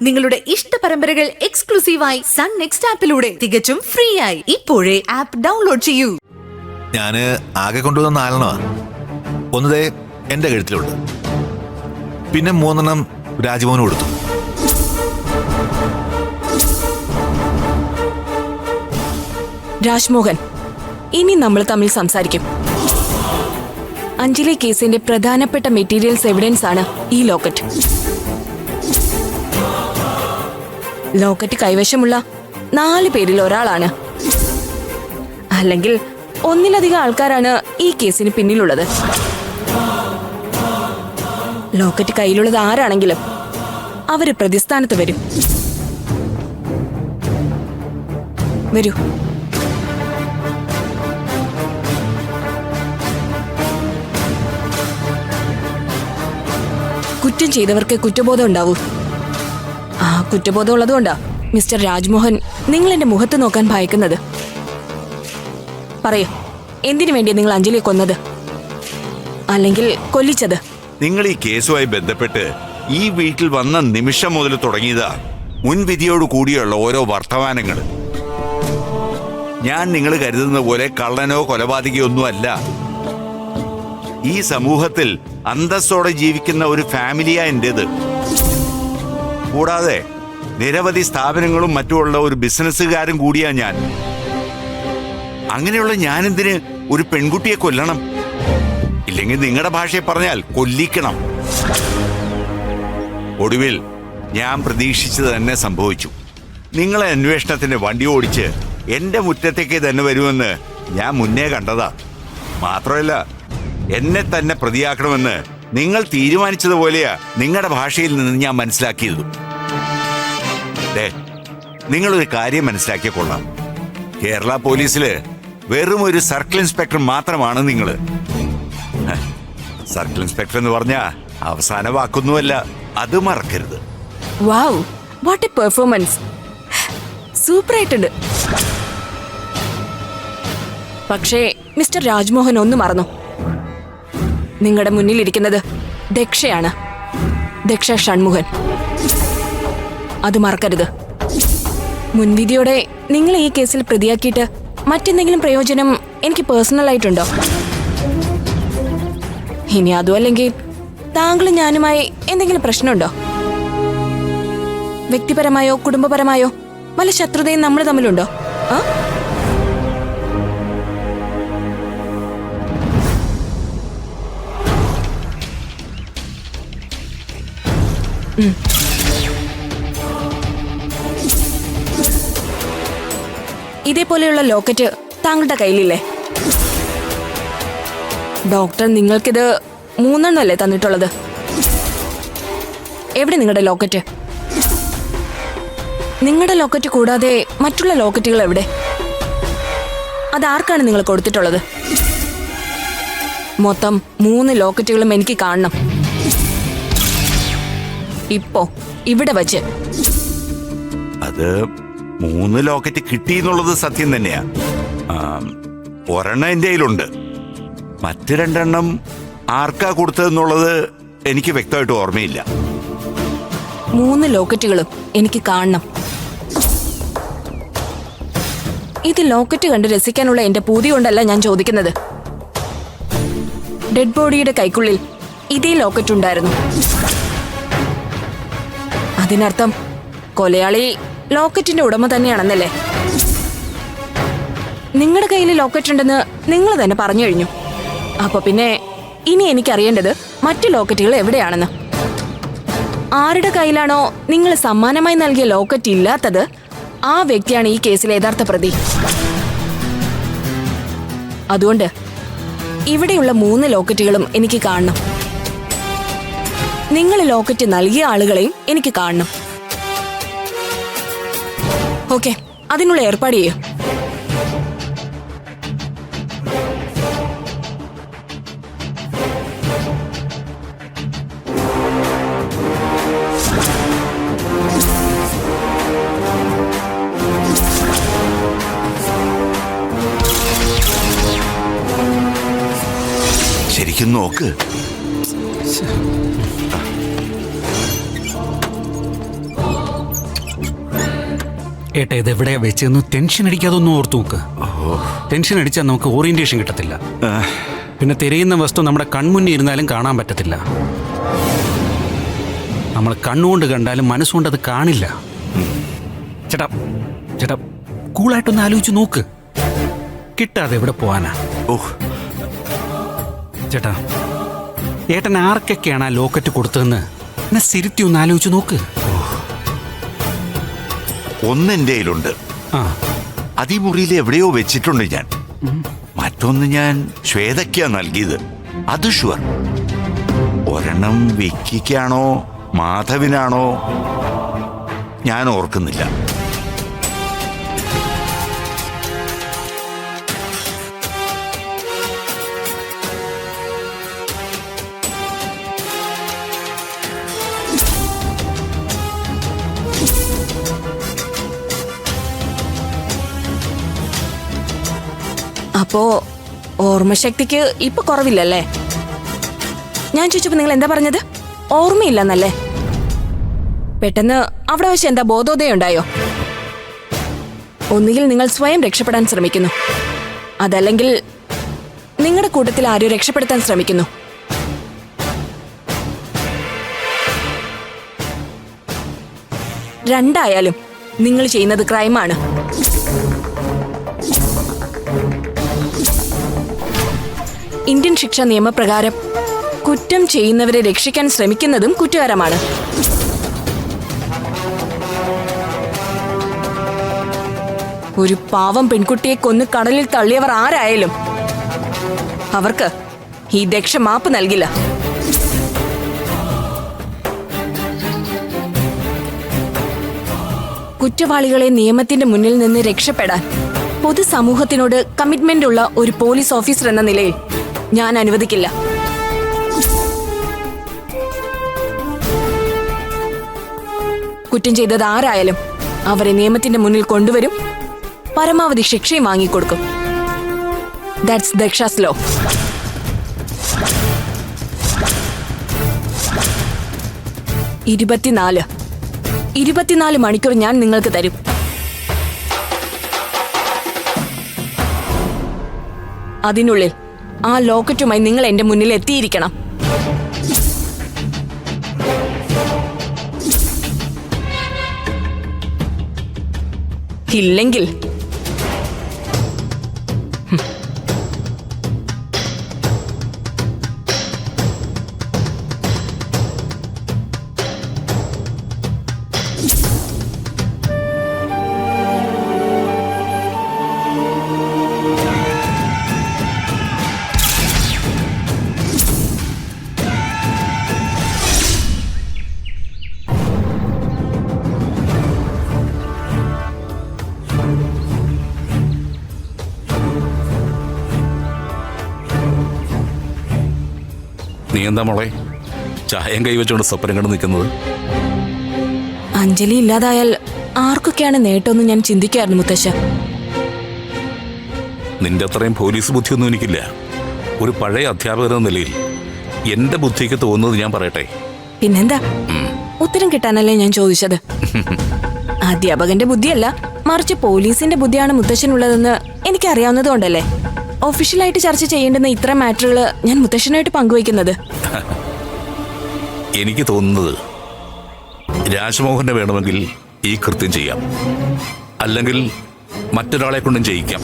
നിങ്ങളുടെ ഇഷ്ട പരമ്പരകൾ എക്സ്ക്ലൂസീവായി സൺ നെക്സ്റ്റ് ആപ്പിലൂടെ തികച്ചും ഫ്രീ ആയി ഇപ്പോഴേ ആപ്പ് ഡൗൺലോഡ് ചെയ്യൂ. ഞാന് ആകെ കൊണ്ടുവന്ന 4 ഒന്നതേ എന്റെ കഴുത്തിലുണ്ട്, പിന്നെ 3 രാജ്മോഹന് കൊടുത്തു. രാജ്മോഹൻ, ഇനി നമ്മൾ തമ്മിൽ സംസാരിക്കും. അഞ്ജലി കേസിന്റെ പ്രധാനപ്പെട്ട മെറ്റീരിയൽസ് എവിഡൻസ് ആണ് ഈ ലോക്കറ്റ്. ലോക്കറ്റ് കൈവശമുള്ള 4 പേരിൽ ഒരാളാണ്, അല്ലെങ്കിൽ ഒന്നിലധികം ആൾക്കാരാണ് ഈ കേസിന് പിന്നിലുള്ളത്. ലോക്കറ്റ് കയ്യിലുള്ളത് ആരാണെങ്കിലും അവര് പ്രതിസ്ഥാനത്ത് വരും. വരൂ. കുറ്റം ചെയ്തവർക്ക് കുറ്റബോധം ഉണ്ടാവൂ. ആ കുറ്റബോധം ഉള്ളതുകൊണ്ടാ മിസ്റ്റർ രാജ്മോഹൻ നിങ്ങൾ എന്റെ മുഖത്ത് നോക്കാൻ ഭയക്കുന്നത്. പറയൂ, എന്തിനു വേണ്ടി നിങ്ങൾ അഞ്ജലിയെ കൊന്നത്, അല്ലെങ്കിൽ കൊല്ലിച്ചത്? നിങ്ങൾ ഈ കേസുമായി ബന്ധപ്പെട്ട് ഈ വീട്ടിൽ വന്ന നിമിഷം മുതൽ തുടങ്ങിയതാ മുൻവിധിയോട് കൂടിയുള്ള ഓരോ വർത്തമാനങ്ങൾ. ഞാൻ നിങ്ങൾ കരുതുന്ന പോലെ കള്ളനോ കൊലപാതകയോ ഒന്നുമല്ല. ഈ സമൂഹത്തിൽ അന്തസ്സോടെ ജീവിക്കുന്ന ഒരു ഫാമിലിയാ എന്റേത്. കൂടാതെ നിരവധി സ്ഥാപനങ്ങളും മറ്റുമുള്ള ഒരു ബിസിനസ്സുകാരും കൂടിയാ ഞാൻ. അങ്ങനെയുള്ള ഞാനെന്തിന് ഒരു പെൺകുട്ടിയെ കൊല്ലണം? ഇല്ലെങ്കിൽ നിങ്ങളുടെ ഭാഷയെ പറഞ്ഞാൽ കൊല്ലിക്കണം. ഒടുവിൽ ഞാൻ പ്രതീക്ഷിച്ചത് തന്നെ സംഭവിച്ചു. നിങ്ങളെ അന്വേഷണത്തിന്റെ വണ്ടി ഓടിച്ച് എന്റെ മുറ്റത്തേക്ക് തന്നെ വരുമെന്ന് ഞാൻ മുന്നേ കണ്ടതാ. മാത്രമല്ല, എന്നെ തന്നെ പ്രതിയാക്കണമെന്ന് നിങ്ങൾ തീരുമാനിച്ചതുപോലെയാ നിങ്ങളുടെ ഭാഷയിൽ നിന്ന് ഞാൻ മനസ്സിലാക്കിയതും. നിങ്ങളൊരു കാര്യം മനസ്സിലാക്കിയ കൊള്ളാം. കേരള പോലീസില് വെറും ഒരു സർക്കിൾ ഇൻസ്പെക്ടർ മാത്രമാണ് നിങ്ങള്. സർക്കിൾ ഇൻസ്പെക്ടർ എന്ന് പറഞ്ഞാ അവസാന വാക്കൊന്നുമല്ല, അത് മറക്കരുത്. വാവ്, വാട്ട് എ പെർഫോമൻസ്! സൂപ്പർ ആയിട്ടുണ്ട്. പക്ഷേ മിസ്റ്റർ രാജ്മോഹൻ ഒന്ന് മറന്നു. നിങ്ങളുടെ മുന്നിലിരിക്കുന്നത് ദക്ഷയാണ്, ദക്ഷ ഷൺമുഖൻ. അത് മറക്കരുത്. മുൻവിധിയോടെ നിങ്ങൾ ഈ കേസിൽ പ്രതിയാക്കിയിട്ട് മറ്റെന്തെങ്കിലും പ്രയോജനം എനിക്ക് പേഴ്സണൽ ആയിട്ടുണ്ടോ? ഇനി അതും അല്ലെങ്കിൽ താങ്കളും ഞാനുമായി എന്തെങ്കിലും പ്രശ്നമുണ്ടോ? വ്യക്തിപരമായോ കുടുംബപരമായോ വല്ല ശത്രുതയും നമ്മൾ തമ്മിലുണ്ടോ? ഇതേപോലെയുള്ള ലോക്കറ്റ് താങ്കളുടെ കയ്യിലില്ലേ? ഡോക്ടർ നിങ്ങൾക്കിത് 3 തന്നിട്ടുള്ളത്. എവിടെ നിങ്ങളുടെ ലോക്കറ്റ്? നിങ്ങളുടെ ലോക്കറ്റ് കൂടാതെ മറ്റുള്ള ലോക്കറ്റുകൾ എവിടെ? അതാർക്കാണ് നിങ്ങൾ കൊടുത്തിട്ടുള്ളത്? മൊത്തം 3 ലോക്കറ്റുകളും എനിക്ക് കാണണം. ഇപ്പോ ഇവിടെ വച്ച്. അത് 3 ലോക്കറ്റ് കിട്ടി എന്നുള്ളത് സത്യം തന്നെയാ. ഒരെണ്ണം എന്റെ കയ്യിലുണ്ട്. മറ്റു 2 ആർക്കാ കൊടുത്തതെന്നുള്ളത് എനിക്ക് വ്യക്തമായിട്ട് ഓർമ്മയില്ല. 3 ലോക്കറ്റുകളും എനിക്ക് കാണണം. ഇത് ലോക്കറ്റ് കണ്ട് രസിക്കാനുള്ള എന്റെ പൂതി കൊണ്ടല്ല ഞാൻ ചോദിക്കുന്നത്. ഡെഡ് ബോഡിയുടെ കൈക്കുള്ളിൽ ഇതേ ലോക്കറ്റ് ഉണ്ടായിരുന്നു. അതിനർത്ഥം കൊലയാളി ലോക്കറ്റിന്റെ ഉടമ തന്നെയാണെന്നല്ലേ? നിങ്ങളുടെ കയ്യിൽ ലോക്കറ്റ് ഉണ്ടെന്ന് നിങ്ങൾ തന്നെ പറഞ്ഞു കഴിഞ്ഞു. അപ്പൊ പിന്നെ ഇനി എനിക്കറിയേണ്ടത് മറ്റു ലോക്കറ്റുകൾ എവിടെയാണെന്ന്. ആരുടെ കയ്യിലാണോ നിങ്ങൾ സമ്മാനമായി നൽകിയ ലോക്കറ്റ് ഇല്ലാത്തത്, ആ വ്യക്തിയാണ് ഈ കേസിലെ യഥാർത്ഥ പ്രതി. അതുകൊണ്ട് ഇവിടെയുള്ള 3 ലോക്കറ്റുകളും എനിക്ക് കാണണം. നിങ്ങൾ ലോക്കറ്റ് നൽകിയ ആളുകളെയും എനിക്ക് കാണണം. ഓക്കെ, അതിനുള്ള ഏർപ്പാട് ചെയ്യൂ. ശരിക്കും നോക്ക്. ഏട്ടാ ഇത് എവിടെയാ വെച്ചെന്ന് ടെൻഷൻ അടിക്കാതെ ഒന്ന് ഓർത്തു നോക്ക്. ടെൻഷൻ അടിച്ചാൽ നമുക്ക് ഓറിയന്റേഷൻ കിട്ടത്തില്ല. പിന്നെ തിരയുന്ന വസ്തു നമ്മുടെ കൺമുന്നിൽ ഇരുന്നാലും കാണാൻ പറ്റത്തില്ല. നമ്മൾ കണ്ണുകൊണ്ട് കണ്ടാലും മനസ്സുകൊണ്ട് അത് കാണില്ല. ചേട്ടാ ചേട്ടാ കൂളായിട്ടൊന്ന് ആലോചിച്ച് നോക്ക്. കിട്ടാതെ എവിടെ പോവാനാ? ചേട്ടാ ഏട്ടൻ ആർക്കൊക്കെയാണ് ആ ലോക്കറ്റ് കൊടുത്തതെന്ന് എന്നെ സിരുത്തി ഒന്ന് ആലോചിച്ച് നോക്ക്. ഒന്നെന്റെ കയ്യിലുണ്ട്, അത് ഈ മുറിയിൽ എവിടെയോ വെച്ചിട്ടുണ്ട് ഞാൻ. മറ്റൊന്ന് ഞാൻ ശ്വേതയ്ക്കാ നൽകിയത്, അത് ഷുവർ. ഒരെണ്ണം വിക്കിക്കാണോ മാധവിനാണോ ഞാൻ ഓർക്കുന്നില്ല. അപ്പോ ഓർമ്മശക്തിക്ക് ഇപ്പൊ കുറവില്ലല്ലേ? ഞാൻ ചോദിച്ചപ്പോ നിങ്ങൾ എന്താ പറഞ്ഞത്? ഓർമ്മയില്ലെന്നല്ലേ? പെട്ടെന്ന് അവിടെ വെച്ച് എന്താ ബോധോദയം ഉണ്ടായോ? ഒന്നുകിൽ നിങ്ങൾ സ്വയം രക്ഷപ്പെടാൻ ശ്രമിക്കുന്നു, അതല്ലെങ്കിൽ നിങ്ങളുടെ കൂട്ടത്തിൽ ആരും രക്ഷപ്പെടുത്താൻ ശ്രമിക്കുന്നു. രണ്ടായാലും നിങ്ങൾ ചെയ്യുന്നത് ക്രൈമാണ്. ഇന്ത്യൻ ശിക്ഷാ നിയമപ്രകാരം കുറ്റം ചെയ്യുന്നവരെ രക്ഷിക്കാൻ ശ്രമിക്കുന്നതും കുറ്റകരമാണ്. ഒരു പാവം പെൺകുട്ടിയെ കൊന്ന് കടലിൽ തള്ളിയവർ ആരായാലും അവർക്ക് ഈ ദക്ഷ മാപ്പ് നൽകില്ല. കുറ്റവാളികളെ നിയമത്തിന്റെ മുന്നിൽ നിന്ന് രക്ഷപ്പെടാൻ പൊതുസമൂഹത്തിനോട് കമ്മിറ്റ്മെന്റ് ഉള്ള ഒരു പോലീസ് ഓഫീസർ എന്ന നിലയിൽ ഞാൻ അനുവദിക്കില്ല. കുറ്റം ചെയ്തത് ആരായാലും അവരെ നിയമത്തിന്റെ മുന്നിൽ കൊണ്ടുവരും, പരമാവധി ശിക്ഷയും വാങ്ങിക്കൊടുക്കും. That's ദക്ഷാസ് law. ഇരുപത്തിനാല് മണിക്കൂർ ഞാൻ നിങ്ങൾക്ക് തരും. അതിനുള്ളിൽ ആ ലോക്കറ്റുമായി നിങ്ങൾ എന്റെ മുന്നിൽ എത്തിയിരിക്കണം. ഇല്ലെങ്കിൽ നീ എന്താ മോളെ ചായം കൈവച്ചുകൊണ്ട് സ്വപ്നം കണ്ട് നിൽക്കുന്നത്? അഞ്ജലി ഇല്ലാതായാൽ ആർക്കൊക്കെയാണ് നേട്ടമെന്ന് ഞാൻ ചിന്തിക്കാറുണ്ട് മുത്തശ്ശ. നിന്റെ അത്രയും പോലീസ് ബുദ്ധിയൊന്നും എനിക്കില്ല. ഒരു പഴയ അധ്യാപകൻ എന്ന നിലയിൽ എന്റെ ബുദ്ധിക്ക് തോന്നുന്നത് ഞാൻ പറയട്ടെ. പിന്നെന്താ, ഉത്തരം കിട്ടാനല്ലേ ഞാൻ ചോദിച്ചത്. അധ്യാപകന്റെ ബുദ്ധിയല്ല, മറിച്ച് പോലീസിന്റെ ബുദ്ധിയാണ് മുത്തശ്ശനുള്ളതെന്ന് എനിക്കറിയാവുന്നതുകൊണ്ടല്ലേ ഒഫീഷ്യലായിട്ട് ചർച്ച ചെയ്യേണ്ടുന്ന ഇത്തരം മാറ്ററുകൾ ഞാൻ മുത്തശ്ശനായിട്ട് പങ്കുവയ്ക്കുന്നത്. എനിക്ക് തോന്നുന്നത് രാജ്മോഹനെ വേണമെങ്കിൽ ഈ കൃത്യം ചെയ്യാം, അല്ലെങ്കിൽ മറ്റൊരാളെ കൊണ്ടും ചെയ്യിക്കാം.